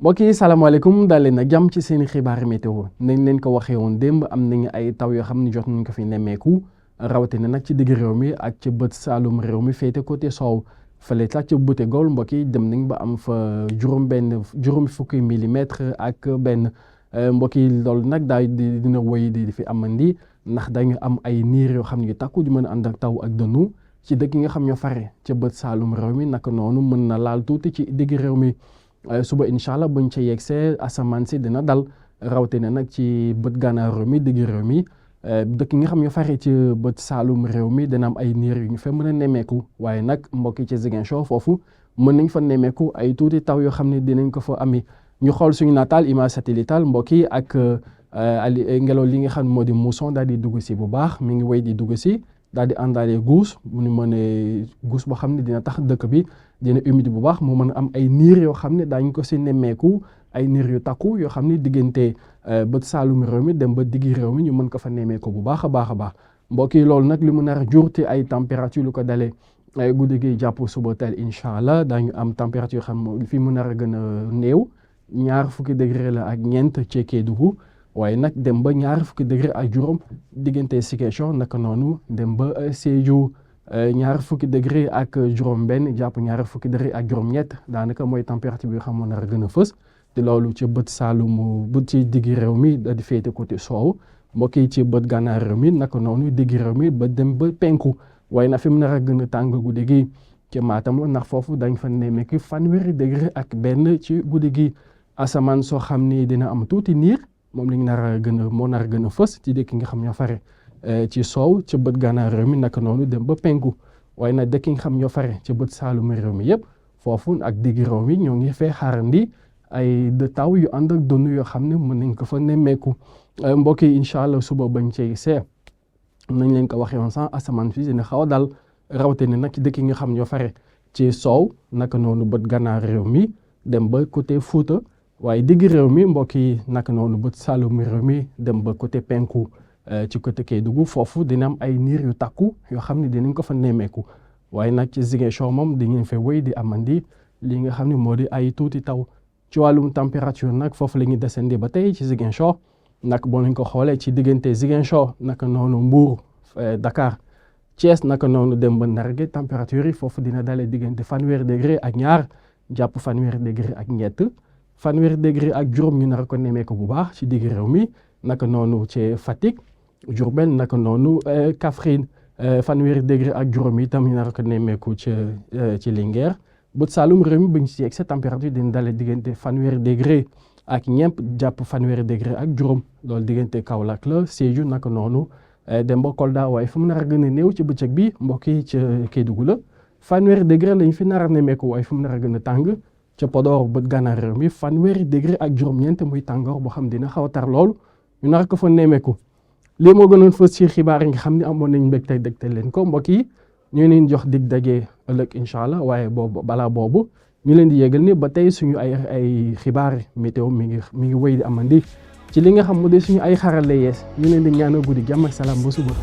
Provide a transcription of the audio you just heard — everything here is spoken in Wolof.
mbokk yi salaamaaleykum daal leen nag jàmm ci seen i xibaar météo nañ leen ko waxee woon démb am nañu ay taw yoo xam ne jot nañ ko fi nemmeeku rawatina nag ci digg réew mi ak ci bët saalum réew mi féete côté soow fële sax ci Bouté Gol mbokk yi dem nañ ba am fa juróom fukki millimètre ak benn mbokk yi loolu nag daal dina woy di fi amandi ndax dañu am ay niir yoo xam ne takku di mën a ànd ak taw ak dënnu ci dëkk yi nga xam ñoo fare ca bët saalum réew mi naka noonu mën na laal tuuti ci digg réew mi. Suba incha allah buñ ca yegsee asamaan si dina dal rawatina nag ci bët gànnaar réew mi digg réew mi dëkk yi nga xam ne fare ci bët saalum réew mi dina am ay niir yu ñu fa mën a nemmeeku waaye nag mbokk yi ci Ziguinchor foofu mën nañ fa nemmeeku ay tuuti taw yoo xam ne dinañ ko fa ami ñu xool suñu nataal image satellitale mbokk yi ak ngelaw li nga xam ne moo di mousson daal di dugg si bu baax mi ngi wéy di dugg si daal di àndaale guus bu ñu mënee guus boo xam ne dina tax dëkk bi dina humide bu baax moo mën a am ay niir yoo xam ne daañu ko si nemmeeku ay niir yu takku yoo xam ne diggante bët saalum réew mi dem ba diggi réew mi ñu mën ko fa nemmeeku bu baax a baax a baax mbokk yi loolu nag li mu nar a jurte ay température lu ko dalee guddi gi jàpp suba teel incha allah daañu am température yoo xam fi mu nar a gën a néew 2 fukki degré la ak ñeent ci Kédougou waaye nag dem ba 2 fukki degré ak juróom diggante Ziguinchor naka noonu dem ba Sédhiou 2 fukki degré ak juróom benn jàpp 2 fukki degré ak juróom ñett daanaka mooy température bi nga xam moo nar a gën a fës te loolu ci bët saalumu bët ci diggi réew mi da di féete côté soow mbokk yi ci bët gànnaar réew mi naka noonu diggi réew mi ba dem ba penku waaye nag fi mu nar a gën a tàng guddi gi ci Matam la ndax foofu dañ fa nemmeeku 20 degré ak benn ci guddi gi asamaan soo xam ni dina am tuuti niir moom lañ nar a gën a moo nar a gën a fës ci dëkk nga xam ñoo fare ci soow ca bët gànnaar réew mi naka noonu dem ba penku waaye nag dëkk nga xam ñoo fare ci bët saalum réew mi yëpp foofu ak digg réew mi ñoo ngi fee xaarandi ay taw yu ànd ak dënnu yoo xam ne mën nañ ko fa nemmeeku mbokk yi incha allah suba bañ cey see nañ leen ko waxee woon sax asamaan fii dina xaw a dal rawatina nag ci dëkk yi nga xam ñoo fare ci soow naka noonu bët gànnaar réew mi dem ba côté Fuuta waaye digg réew mi mbokk yi naka noonu bët saalum réew mi dem ba côté penku ci côté Kédougou foofu dina am ay niir yu takku yoo xam ne dinañ ko fa nemmeeku waaye nag ci Ziguinchor moom dañu fa wéy di amandi li nga xam ne moo di ay tuuti taw ci wàllum température nag foofu la ñuy descendi ba tey ci Ziguinchor nag boo nañ ko xoolee ci diggante Ziguinchor naka noonu Mbour Dakar Thiès naka noonu dem ba Ndar température yi foofu dina dalee diggante 20 degré ak ñaar jàpp 20 degré ak ñett 20 degré ak juróom ñu nar ko nemmeeku bu baax ci digg réew mi naka noonu ci Fatick Diourbel naka noonu Kaffrine 20 degré ak juróom itam ñu nar ko nemmeeku ci Linguère bët saalum réew mi bu ñu si yegg sa température dina dalee diggante 20 degré ak ñeent jàpp 20 degré ak juróom loolu diggante Kaolack la Sédhiou naka noonu dem ba Kolda waaye fu mu nar a gën a néew ci bëccëg bi mbokk yi ca Kédougou la 20 degré lañ fi nar a nemmeeku waaye fu mu nar a gën a tàng ca Podor bët gànnaar réew mi 20 degré ak juróom-ñeent muy tàngoor boo xam dina xaw a tar loolu ñu nar ko fa nemmeeku lii moo gënoon fës ci xibaar yi nga xam ne amoon nañ mbégte dégte leen ko mbokk yi ñu leen jox dig daje ëllëg incha allah waaye boobu balaa boobu ñu leen di yégal ni ba tey suñu ay xibaar météo mi ngi wéy di amandi ci li nga xam mu de suñu ay xarale yees ñu leen di ñaanal guddi jàmm ak salaam ba suba.